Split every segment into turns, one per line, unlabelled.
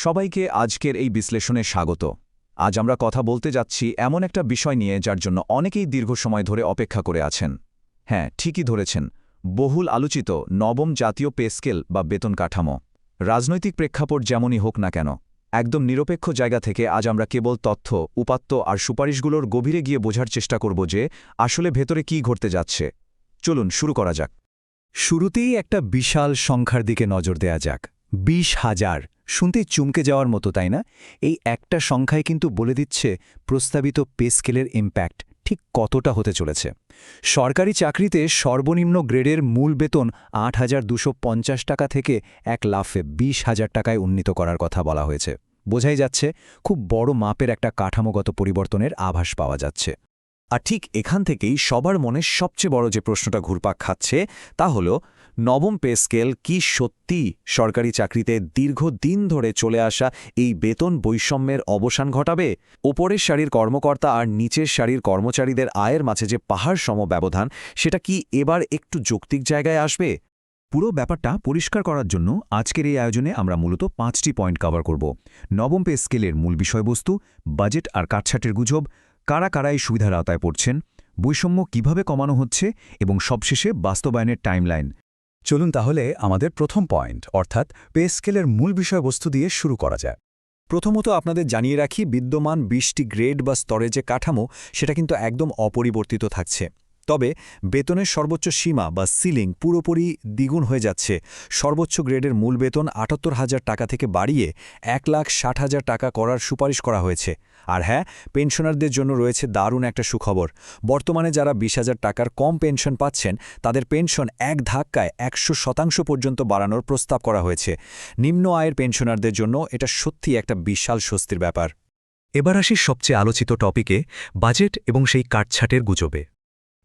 সবাইকে আজকের এই বিশ্লেষণে স্বাগত। আজ আমরা কথা বলতে যাচ্ছি এমন একটা বিষয় নিয়ে যার জন্য অনেকেই দীর্ঘ সময় ধরে অপেক্ষা করে আছেন। হ্যাঁ, ঠিকই ধরেছেন, বহুল আলোচিত নবম জাতীয় পে স্কেল বা বেতন কাঠামো। রাজনৈতিক প্রেক্ষাপট যেমনই হোক না কেন, একদম নিরপেক্ষ জায়গা থেকে আজ আমরা কেবল তথ্য, উপাত্ত আর সুপারিশগুলোর গভীরে গিয়ে বোঝার চেষ্টা করব যে আসলে ভেতরে কী ঘটতে যাচ্ছে। চলুন শুরু করা যাক।
শুরুতেই একটা বিশাল সংখ্যার দিকে নজর দেয়া যাক। 20,000 শুনতেই চমকে যাওয়ার মতো, তাই না? এই একটা সংখ্যায় কিন্তু বলে দিচ্ছে প্রস্তাবিত পে স্কেলের ইম্প্যাক্ট ঠিক কতটা হতে চলেছে। সরকারি চাকরিতে সর্বনিম্ন গ্রেডের মূল বেতন 8,250 টাকা থেকে এক লাফে 20,000 টাকায় উন্নীত করার কথা বলা হয়েছে। বোঝাই যাচ্ছে খুব বড় মাপের একটা কাঠামোগত পরিবর্তনের আভাস পাওয়া যাচ্ছে।
আর ঠিক এখান থেকেই সবার মনে সবচেয়ে বড় যে প্রশ্নটা ঘুরপাক খাচ্ছে তা হল, নবম পে স্কেল কি সত্যি সরকারি চাকরিতে দীর্ঘদিন ধরে চলে আসা এই বেতন বৈষম্যের অবসান ঘটাবে? ওপরের সারির কর্মকর্তা আর নিচের সারির কর্মচারীদের আয়ের মাঝে যে পাহাড় সম ব্যবধান, সেটা কি এবার একটু যৌক্তিক জায়গায় আসবে?
পুরো ব্যাপারটা পরিষ্কার করার জন্য আজকের এই আয়োজনে আমরা মূলত 5টি পয়েন্ট কভার করব। নবম পে স্কেলের মূল বিষয়বস্তু, বাজেট আর কাটছাঁটের গুজব, কারা কারা এই সুবিধার আওতায় পড়ছেন, বৈষম্য কিভাবে কমানো হচ্ছে এবং সবশেষে বাস্তবায়নের টাইমলাইন। চলুন তাহলে আমাদের প্রথম পয়েন্ট অর্থাৎ পে স্কেলের মূল বিষয়বস্তু দিয়ে শুরু করা যায়। প্রথমত আপনাদের জানিয়ে রাখি, বিদ্যমান 20টি গ্রেড বা স্তরে যে কাঠামো সেটা কিন্তু একদম অপরিবর্তিত থাকছে। তবে বেতনের সর্বোচ্চ সীমা বা সিলিং পুরোপুরি দ্বিগুণ হয়ে যাচ্ছে। সর্বোচ্চ গ্রেডের মূল বেতন 78,000 টাকা থেকে বাড়িয়ে 1,60,000 টাকা করার সুপারিশ করা হয়েছে। আর হ্যাঁ, পেনশনারদের জন্য রয়েছে দারুণ একটা সুখবর। বর্তমানে যারা 20,000 টাকার কম পেনশন পাচ্ছেন, তাদের পেনশন এক ধাক্কায় 100% পর্যন্ত বাড়ানোর প্রস্তাব করা হয়েছে। নিম্ন আয়ের পেনশনারদের জন্য এটা সত্যি একটা বিশাল স্বস্তির ব্যাপার।
এবার আসি সবচেয়ে আলোচিত টপিকে, বাজেট এবং সেই কাটছাঁটের গুজবে।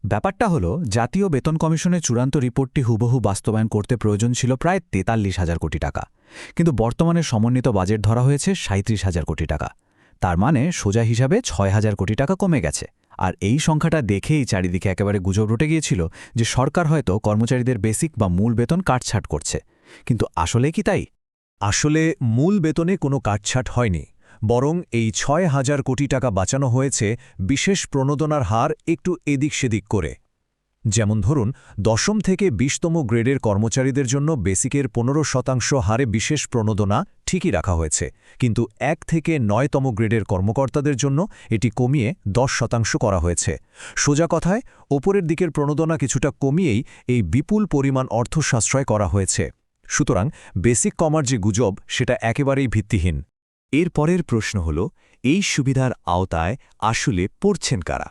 ব্যাপারটা হলো, জাতীয় বেতন কমিশনের চূড়ান্ত রিপোর্টটি হুবহু বাস্তবায়ন করতে প্রয়োজন ছিল প্রায় 43,000 কোটি টাকা, কিন্তু বর্তমানে সমন্বিত বাজেট ধরা হয়েছে 37,000 কোটি টাকা। তার মানে সোজা হিসাবে 6,000 কোটি টাকা কমে গেছে। আর এই সংখ্যাটা দেখেই চারিদিকে একেবারে গুজব রটে গিয়েছিল যে সরকার হয়তো কর্মচারীদের বেসিক বা মূল বেতন কাটছাঁট করছে। কিন্তু আসলে কি তাই?
আসলে মূল বেতনে কোনো কাটছাঁট হয়নি, বরং এই 6,000 কোটি টাকা বাঁচানো হয়েছে বিশেষ প্রণোদনার হার একটু এদিক সেদিক করে। যেমন ধরুন, 10ম থেকে 20তম গ্রেডের কর্মচারীদের জন্য বেসিকের 15% হারে বিশেষ প্রণোদনা ঠিকই রাখা হয়েছে, কিন্তু 1 থেকে 9তম গ্রেডের কর্মকর্তাদের জন্য এটি কমিয়ে 10% করা হয়েছে। সোজা কথায়, ওপরের দিকের প্রণোদনা কিছুটা কমিয়েই এই বিপুল পরিমাণ অর্থ সাশ্রয় করা হয়েছে। সুতরাং বেসিক কমার যে গুজব, সেটা একেবারেই ভিত্তিহীন।
এর পরের প্রশ্ন হল, এই সুবিধার আওতায় আসলে পড়ছেন কারা?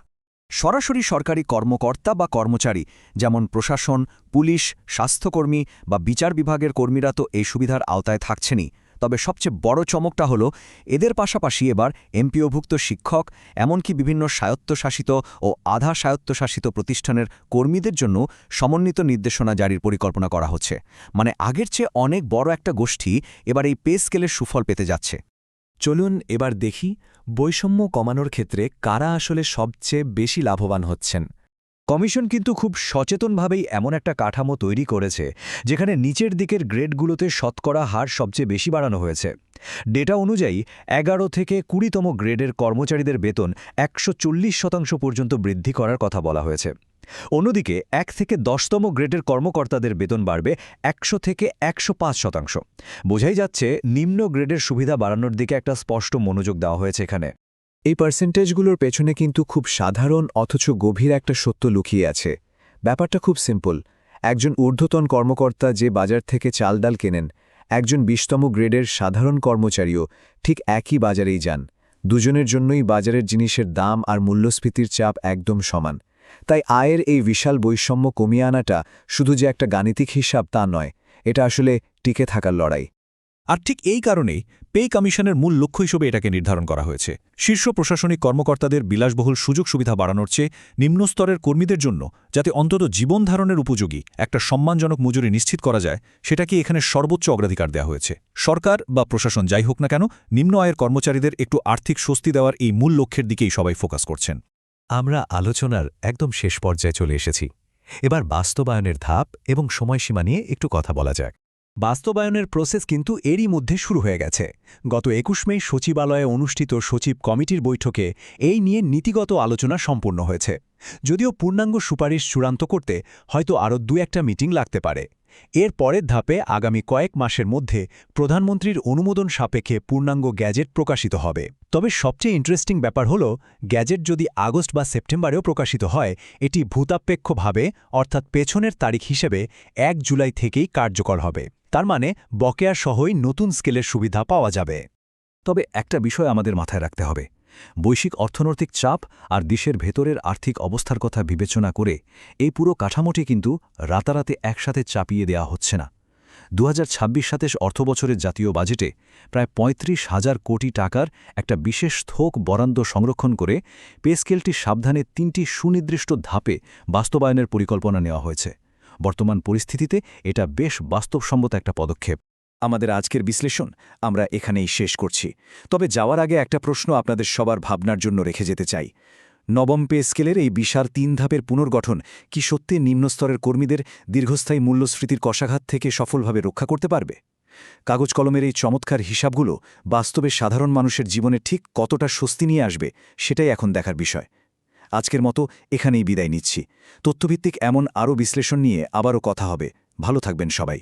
সরাসরি সরকারি কর্মকর্তা বা কর্মচারী, যেমন প্রশাসন, পুলিশ, স্বাস্থ্যকর্মী বা বিচার বিভাগের কর্মীরা তো এই সুবিধার আওতায় থাকছেনই। তবে সবচেয়ে বড় চমকটা হলো, এদের পাশাপাশি এবার এমপিওভুক্ত শিক্ষক, এমনকি বিভিন্ন স্বায়ত্তশাসিত ও আধা স্বায়ত্তশাসিত প্রতিষ্ঠানের কর্মীদের জন্য সমন্বিত নির্দেশনা জারির পরিকল্পনা করা হচ্ছে। মানে আগের চেয়ে অনেক বড় একটা গোষ্ঠী এবার এই পে স্কেলের সুফল পেতে যাচ্ছে।
চলুন এবার দেখি, বৈষম্য কমানোর ক্ষেত্রে কারা আসলে সবচেয়ে বেশি লাভবান হচ্ছেন।
কমিশন কিন্তু খুব সচেতনভাবেই এমন একটা কাঠামো তৈরি করেছে যেখানে নিচের দিকের গ্রেডগুলোতে শতকরা হার সবচেয়ে বেশি বাড়ানো হয়েছে। ডেটা অনুযায়ী 11 থেকে 20তম গ্রেডের কর্মচারীদের বেতন 140% পর্যন্ত বৃদ্ধি করার কথা বলা হয়েছে। অন্যদিকে 1 থেকে 10তম গ্রেডের কর্মকর্তাদের বেতন বাড়বে 100 থেকে 105%। বোঝাই যাচ্ছে নিম্ন গ্রেডের সুবিধা বাড়ানোর দিকে একটা স্পষ্ট মনোযোগ দেওয়া হয়েছে এখানে।
এই পার্সেন্টেজগুলোর পেছনে কিন্তু খুব সাধারণ অথচ গভীর একটা সত্য লুকিয়ে আছে। ব্যাপারটা খুব সিম্পল। একজন ঊর্ধ্বতন কর্মকর্তা যে বাজার থেকে চাল ডাল কেনেন, একজন 20তম গ্রেডের সাধারণ কর্মচারীও ঠিক একই বাজারেই যান। দুজনের জন্যই বাজারের জিনিসের দাম আর মূল্যস্ফীতির চাপ একদম সমান। তাই আয়ের এই বিশাল বৈষম্য কমিয়ে আনাটা শুধু যে একটা গাণিতিক হিসাব তা নয়, এটা আসলে টিকে থাকার লড়াই।
আর ঠিক এই কারণেই পে কমিশনের মূল লক্ষ্য হিসেবে এটাকে নির্ধারণ করা হয়েছে। শীর্ষ প্রশাসনিক কর্মকর্তাদের বিলাসবহুল সুযোগ সুবিধা বাড়ানোর চেয়ে নিম্নস্তরের কর্মীদের জন্য যাতে অন্তত জীবন ধারণের উপযোগী একটা সম্মানজনক মজুরি নিশ্চিত করা যায়, সেটাকে এখানে সর্বোচ্চ অগ্রাধিকার দেওয়া হয়েছে। সরকার বা প্রশাসন যাই হোক না কেন, নিম্ন আয়ের কর্মচারীদের একটু আর্থিক স্বস্তি দেওয়ার এই মূল লক্ষ্যের দিকেই সবাই ফোকাস করছেন।
আমরা আলোচনার একদম শেষ পর্যায়ে চলে এসেছি। এবার বাস্তবায়নের ধাপ এবং সময়সীমা নিয়ে একটু কথা বলা যাক। বাস্তবায়নের প্রসেস কিন্তু এরই মধ্যে শুরু হয়ে গেছে। গত ২১ মে সচিবালয়ে অনুষ্ঠিত সচিব কমিটির বৈঠকে এই নিয়ে নীতিগত আলোচনা সম্পূর্ণ হয়েছে। যদিও পূর্ণাঙ্গ সুপারিশ চূড়ান্ত করতে হয়তো আরও ২-১টা মিটিং লাগতে পারে। এর পরের ধাপে আগামী কয়েক মাসের মধ্যে প্রধানমন্ত্রীর অনুমোদন সাপেক্ষে পূর্ণাঙ্গ গ্যাজেট প্রকাশিত হবে। তবে সবচেয়ে ইন্টারেস্টিং ব্যাপার হল, গ্যাজেট যদি আগস্ট বা সেপ্টেম্বরেও প্রকাশিত হয়, এটি ভূতাপেক্ষভাবে অর্থাৎ পেছনের তারিখ হিসেবে ১ জুলাই থেকেই কার্যকর হবে। তার মানে বকেয়া সহই নতুন স্কেলের সুবিধা পাওয়া যাবে।
তবে একটা বিষয় আমাদের মাথায় রাখতে হবে, বৈশ্বিক অর্থনৈতিক চাপ আর দেশের ভেতরের আর্থিক অবস্থার কথা বিবেচনা করে এই পুরো কাঠামোটি কিন্তু রাতারাতি একসাথে চাপিয়ে দেওয়া হচ্ছে না। ২০২৬-২৭ অর্থবছরের জাতীয় বাজেটে প্রায় ৩৫,০০০ কোটি টাকার একটা বিশেষ থোক বরাদ্দ সংরক্ষণ করে পে স্কেলটি সাবধানে ৩টি সুনির্দিষ্ট ধাপে বাস্তবায়নের পরিকল্পনা নেওয়া হয়েছে। বর্তমান পরিস্থিতিতে এটা বেশ বাস্তবসম্মত একটা পদক্ষেপ।
আমাদের আজকের বিশ্লেষণ আমরা এখানেই শেষ করছি। তবে যাওয়ার আগে একটা প্রশ্ন আপনাদের সবার ভাবনার জন্য রেখে যেতে চাই। নবম পে স্কেলের এই বিশাল ৩ ধাপের পুনর্গঠন কি সত্যি নিম্নস্তরের কর্মীদের দীর্ঘস্থায়ী মূল্যস্ফীতির কষাঘাত থেকে সফলভাবে রক্ষা করতে পারবে? কাগজ কলমের এই চমৎকার হিসাবগুলো বাস্তবে সাধারণ মানুষের জীবনে ঠিক কতটা স্বস্তি নিয়ে আসবে, সেটাই এখন দেখার বিষয়। আজকের মতো এখানেই বিদায় নিচ্ছি। তথ্যভিত্তিক এমন আরও বিশ্লেষণ নিয়ে আবারও কথা হবে। ভালো থাকবেন সবাই।